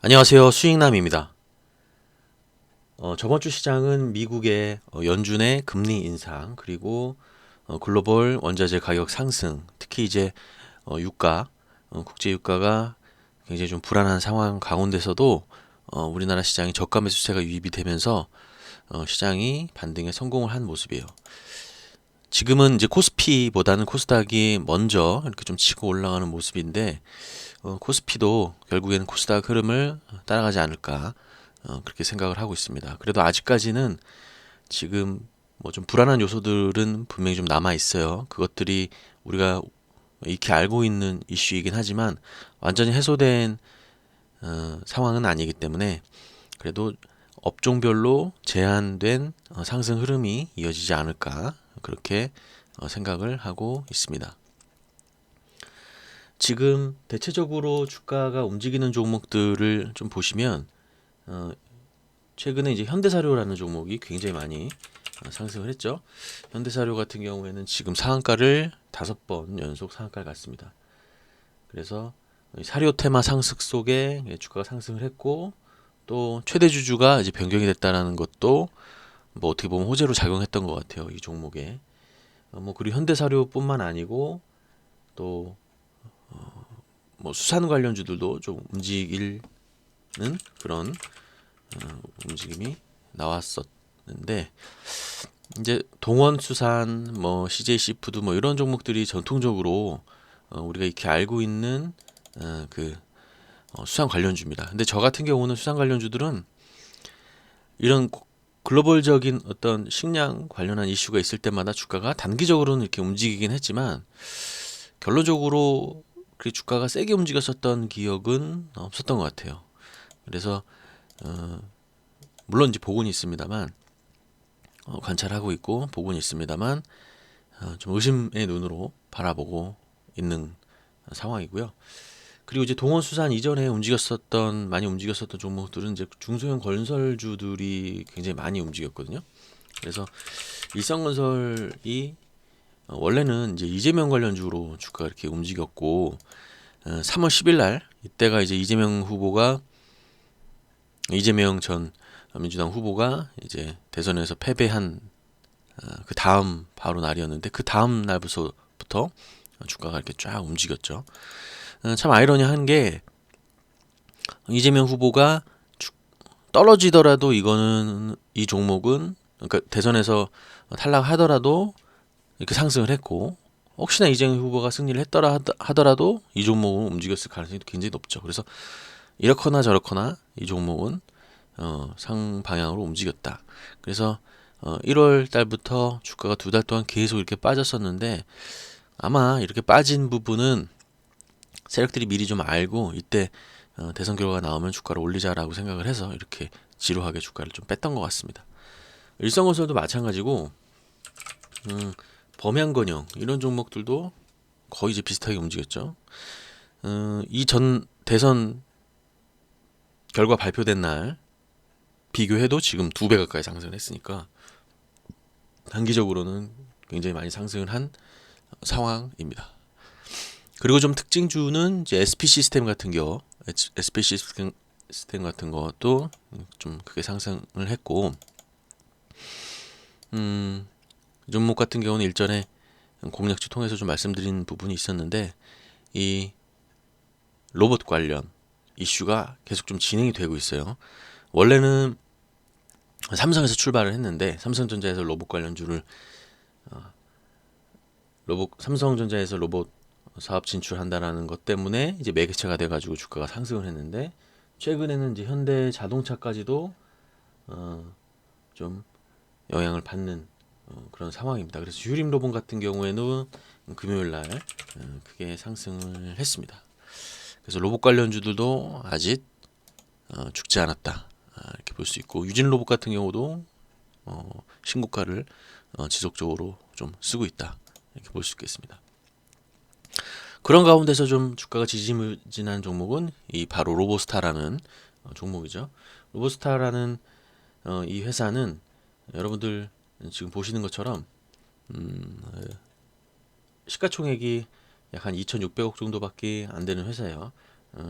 안녕하세요. 수익남입니다. 저번 주 시장은 미국의 연준의 금리 인상 그리고 글로벌 원자재 가격 상승, 특히 이제 유가, 국제 유가가 굉장히 좀 불안한 상황 가운데서도 우리나라 시장이 저가 매수세가 유입이 되면서 시장이 반등에 성공을 한 모습이에요. 지금은 이제 코스피보다는 코스닥이 먼저 이렇게 좀 치고 올라가는 모습인데 코스피도 결국에는 코스닥 흐름을 따라가지 않을까 그렇게 생각을 하고 있습니다. 그래도 아직까지는 지금 뭐 좀 불안한 요소들은 분명히 좀 남아 있어요. 그것들이 우리가 익히 알고 있는 이슈이긴 하지만 완전히 해소된 상황은 아니기 때문에 그래도 업종별로 제한된 상승 흐름이 이어지지 않을까 그렇게 생각을 하고 있습니다. 지금 대체적으로 주가가 움직이는 종목들을 좀 보시면 최근에 이제 현대사료라는 종목이 굉장히 많이 상승을 했죠. 현대사료 같은 경우에는 지금 상한가를 5번 연속 상한가를 갔습니다. 그래서 사료 테마 상승 속에 주가가 상승을 했고 또 최대 주주가 이제 변경이 됐다라는 것도 뭐 어떻게 보면 호재로 작용했던 것 같아요. 이 종목에. 뭐 그리고 현대사료뿐만 아니고 또 뭐 수산 관련주들도 좀 움직이는 그런 움직임이 나왔었는데 이제 동원수산, 뭐 CJ 시푸드 뭐 이런 종목들이 전통적으로 우리가 이렇게 알고 있는 그 수산 관련주입니다. 근데 저 같은 경우는 수산 관련주들은 이런 글로벌적인 어떤 식량 관련한 이슈가 있을 때마다 주가가 단기적으로는 이렇게 움직이긴 했지만 결론적으로 그 주가가 세게 움직였었던 기억은 없었던 것 같아요. 그래서 물론 이제 복은 있습니다만 관찰하고 있고 복은 있습니다만 좀 의심의 눈으로 바라보고 있는 상황이고요. 그리고 이제 동원수산 이전에 많이 움직였었던 종목들은 이제 중소형 건설주들이 굉장히 많이 움직였거든요. 그래서 일성건설이 원래는 이제 이재명 관련주로 주가가 이렇게 움직였고 3월 10일 날 이때가 이제 이재명 전 민주당 후보가 이제 대선에서 패배한 그 다음 바로 날이었는데 그 다음 날부터 주가가 이렇게 쫙 움직였죠. 참 아이러니한 게 이재명 후보가 떨어지더라도 이 종목은 그러니까 대선에서 탈락하더라도 이렇게 상승을 했고 혹시나 이재명 후보가 승리를 했더라 하더라도 이 종목은 움직였을 가능성이 굉장히 높죠. 그래서 이렇거나 저렇거나 이 종목은 상방향으로 움직였다. 그래서 1월 달부터 주가가 2달 동안 계속 이렇게 빠졌었는데 아마 이렇게 빠진 부분은 세력들이 미리 좀 알고 이때 대선 결과가 나오면 주가를 올리자라고 생각을 해서 이렇게 지루하게 주가를 좀 뺐던 것 같습니다. 일성건설도 마찬가지고 범양건영 이런 종목들도 거의 이제 비슷하게 움직였죠. 이 전 대선 결과 발표된 날 비교해도 지금 2배 가까이 상승을 했으니까 단기적으로는 굉장히 많이 상승을 한 상황입니다. 그리고 좀 특징주는 이제 SP 시스템 같은 것도 좀 크게 상승을 했고, 이 종목 같은 경우는 일전에 공략주 통해서 좀 말씀드린 부분이 있었는데, 이 로봇 관련 이슈가 계속 좀 진행이 되고 있어요. 원래는 삼성에서 출발을 했는데, 삼성전자에서 삼성전자에서 로봇 사업 진출한다라는 것 때문에 이제 매개체가 돼가지고 주가가 상승을 했는데 최근에는 이제 현대 자동차까지도 좀 영향을 받는 그런 상황입니다. 그래서 유림 로봇 같은 경우에는 금요일 날 크게 상승을 했습니다. 그래서 로봇 관련주들도 아직 죽지 않았다 이렇게 볼 수 있고 유진 로봇 같은 경우도 신고가를 지속적으로 좀 쓰고 있다 이렇게 볼 수 있겠습니다. 그런 가운데서 좀 주가가 지지부진한 종목은 이 바로 로보스타라는 종목이죠. 로보스타라는 이 회사는 여러분들 지금 보시는 것처럼 시가총액이 약 한 2,600억 정도밖에 안 되는 회사예요.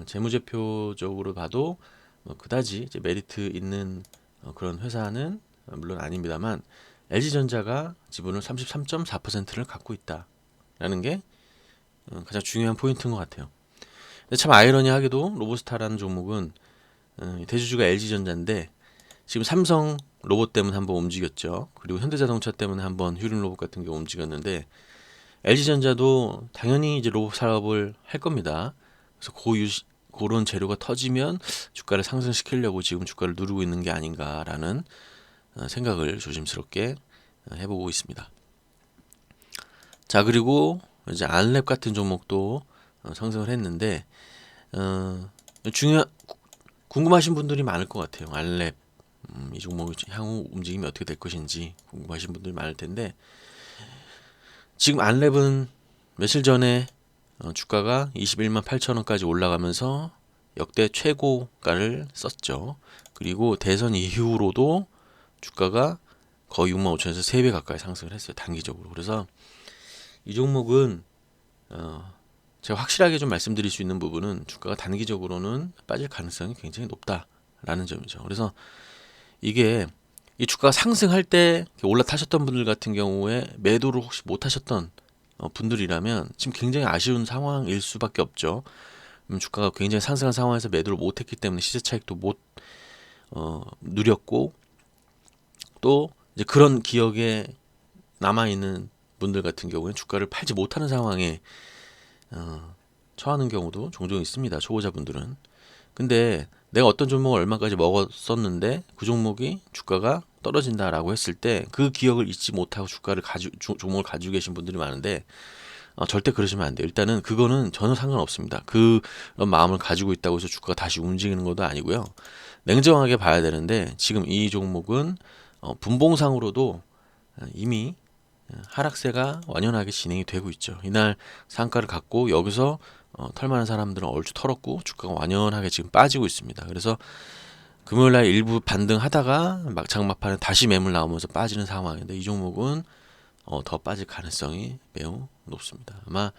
재무제표적으로 봐도 그다지 이제 메리트 있는 그런 회사는 물론 아닙니다만 LG전자가 지분을 33.4%를 갖고 있다라는 게 가장 중요한 포인트인 것 같아요. 근데 참 아이러니하게도 로보스타라는 종목은 대주주가 LG전자인데 지금 삼성 로봇 때문에 한번 움직였죠. 그리고 현대자동차 때문에 한번 휴림 로봇 같은 게 움직였는데 LG전자도 당연히 이제 로봇 사업을 할 겁니다. 그래서 그런 재료가 터지면 주가를 상승시키려고 지금 주가를 누르고 있는 게 아닌가라는 생각을 조심스럽게 해보고 있습니다. 자, 그리고 이제 안랩 같은 종목도 상승을 했는데 중요 궁금하신 분들이 많을 것 같아요. 안랩 이 종목 향후 움직임이 어떻게 될 것인지 궁금하신 분들이 많을 텐데 지금 안랩은 며칠 전에 주가가 21만 8천 원까지 올라가면서 역대 최고가를 썼죠. 그리고 대선 이후로도 주가가 거의 6만 5천에서 3배 가까이 상승을 했어요. 단기적으로. 그래서 이 종목은 제가 확실하게 좀 말씀드릴 수 있는 부분은 주가가 단기적으로는 빠질 가능성이 굉장히 높다라는 점이죠. 그래서 이게 이 주가가 상승할 때 올라타셨던 분들 같은 경우에 매도를 혹시 못 하셨던 분들이라면 지금 굉장히 아쉬운 상황일 수밖에 없죠. 주가가 굉장히 상승한 상황에서 매도를 못했기 때문에 시세 차익도 못 누렸고 또 이제 그런 기억에 남아 있는 분들 같은 경우에 주가를 팔지 못하는 상황에 처하는 경우도 종종 있습니다. 초보자분들은. 근데 내가 어떤 종목을 얼마까지 먹었었는데 그 종목이 주가가 떨어진다라고 했을 때 그 기억을 잊지 못하고 종목을 가지고 계신 분들이 많은데 절대 그러시면 안 돼요. 일단은 그거는 전혀 상관없습니다. 그런 마음을 가지고 있다고 해서 주가가 다시 움직이는 것도 아니고요. 냉정하게 봐야 되는데 지금 이 종목은 분봉상으로도 이미 하락세가 완연하게 진행이 되고 있죠. 이날 상가를 갖고 여기서 털만한 사람들은 얼추 털었고 주가가 완연하게 지금 빠지고 있습니다. 그래서 금요일날 일부 반등하다가 장막판에 다시 매물 나오면서 빠지는 상황인데 이 종목은 더 빠질 가능성이 매우 높습니다. 아마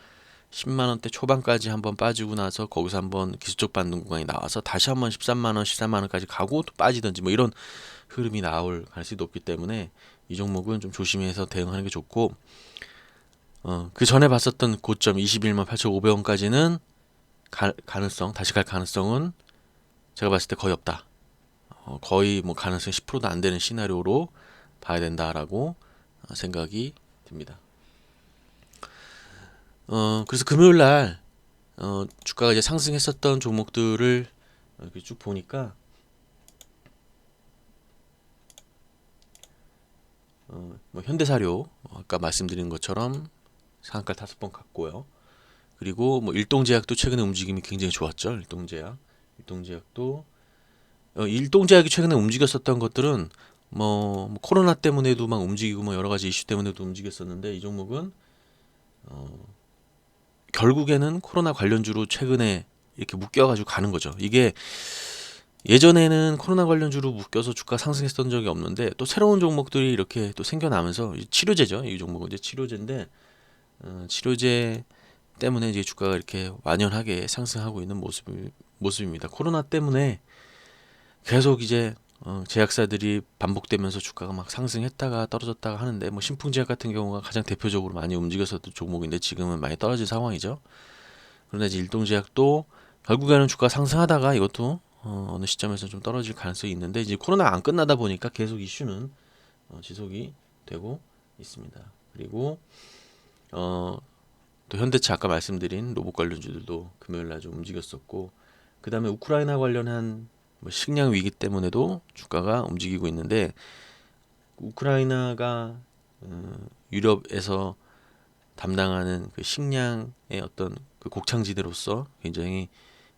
10만 원대 초반까지 한번 빠지고 나서 거기서 한번 기술적 반등 구간이 나와서 다시 한번 13만 원, 14만 원까지 가고 또 빠지든지 뭐 이런 흐름이 나올 가능성이 높기 때문에 이 종목은 좀 조심해서 대응하는 게 좋고 그 전에 봤었던 고점 21만 8,500원까지는 가능성 다시 갈 가능성은 제가 봤을 때 거의 없다. 거의 뭐 가능성이 10%도 안 되는 시나리오로 봐야 된다라고 생각이 듭니다. 그래서 금요일 날 주가가 이제 상승했었던 종목들을 이렇게 쭉 보니까 뭐 현대사료 아까 말씀드린 것처럼 상한가 5번 갔고요. 그리고 뭐 일동제약도 최근에 움직임이 굉장히 좋았죠. 일동제약도 일동제약이 최근에 움직였었던 것들은 뭐 코로나 때문에도 막 움직이고 뭐 여러 가지 이슈 때문에도 움직였었는데 이 종목은 결국에는 코로나 관련주로 최근에 이렇게 묶여가지고 가는 거죠. 이게 예전에는 코로나 관련주로 묶여서 주가 상승했던 적이 없는데 또 새로운 종목들이 이렇게 또 생겨나면서 치료제죠. 이 종목은 이제 치료제인데 치료제 때문에 이제 주가가 이렇게 완연하게 상승하고 있는 모습입니다. 코로나 때문에 계속 이제 제약사들이 반복되면서 주가가 막 상승했다가 떨어졌다가 하는데 뭐 신풍제약 같은 경우가 가장 대표적으로 많이 움직였었던 종목인데 지금은 많이 떨어진 상황이죠. 그런데 이제 일동제약도 결국에는 주가 상승하다가 이것도 어느 시점에서 좀 떨어질 가능성이 있는데 이제 코로나 안 끝나다 보니까 계속 이슈는 지속이 되고 있습니다. 그리고 또 현대차 아까 말씀드린 로봇 관련주들도 금요일날 좀 움직였었고 그 다음에 우크라이나 관련한 뭐 식량 위기 때문에도 주가가 움직이고 있는데 우크라이나가 유럽에서 담당하는 그 식량의 어떤 그 곡창지대로서 굉장히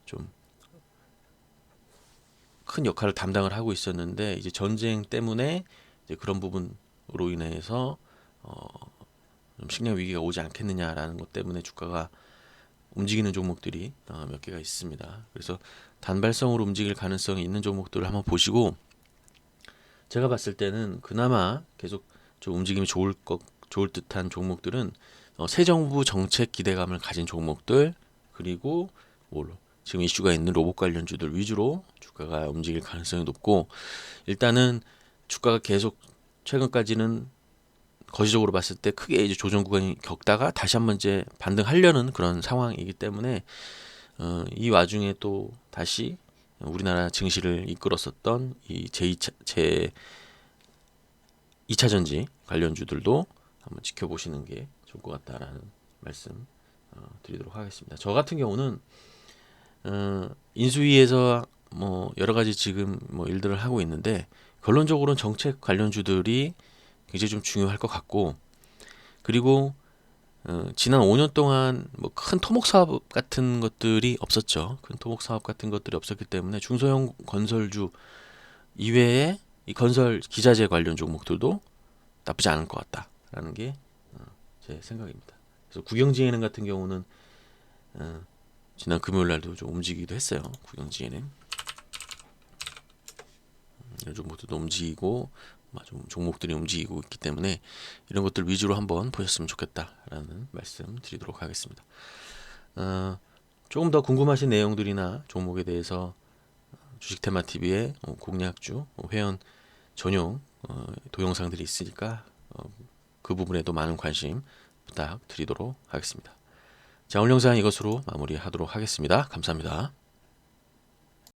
좀 큰 역할을 담당을 하고 있었는데 이제 전쟁 때문에 이제 그런 부분으로 인해서 좀 식량 위기가 오지 않겠느냐라는 것 때문에 주가가 움직이는 종목들이 몇 개가 있습니다. 그래서 단발성으로 움직일 가능성이 있는 종목들을 한번 보시고 제가 봤을 때는 그나마 계속 좀 움직임이 좋을 듯한 종목들은 새 정부 정책 기대감을 가진 종목들 그리고 뭐 지금 이슈가 있는 로봇 관련주들 위주로 주가가 움직일 가능성이 높고, 일단은 주가가 계속 최근까지는 거시적으로 봤을 때 크게 이제 조정 구간이 겪다가 다시 한번 이제 반등하려는 그런 상황이기 때문에 이 와중에 또 다시 우리나라 증시를 이끌었었던 이 제2차 전지 관련주들도 한번 지켜보시는 게 좋을 것 같다라는 말씀 드리도록 하겠습니다. 저 같은 경우는 인수위에서 뭐 여러 가지 지금 뭐 일들을 하고 있는데, 결론적으로는 정책 관련주들이 굉장히 좀 중요할 것 같고, 그리고 지난 5년 동안 뭐 큰 토목 사업 같은 것들이 없었죠. 큰 토목 사업 같은 것들이 없었기 때문에 중소형 건설주 이외에 이 건설 기자재 관련 종목들도 나쁘지 않을 것 같다라는 게 제 생각입니다. 그래서 국영지예능 같은 경우는 지난 금요일 날도 좀 움직이기도 했어요. 국영지예능 이런 종목들도 움직이고 좀 종목들이 움직이고 있기 때문에 이런 것들 위주로 한번 보셨으면 좋겠다라는 말씀 드리도록 하겠습니다. 조금 더 궁금하신 내용들이나 종목에 대해서 주식테마TV의 공략주 회원 전용 동영상들이 있으니까 그 부분에도 많은 관심 부탁드리도록 하겠습니다. 자, 오늘 영상 이것으로 마무리하도록 하겠습니다. 감사합니다.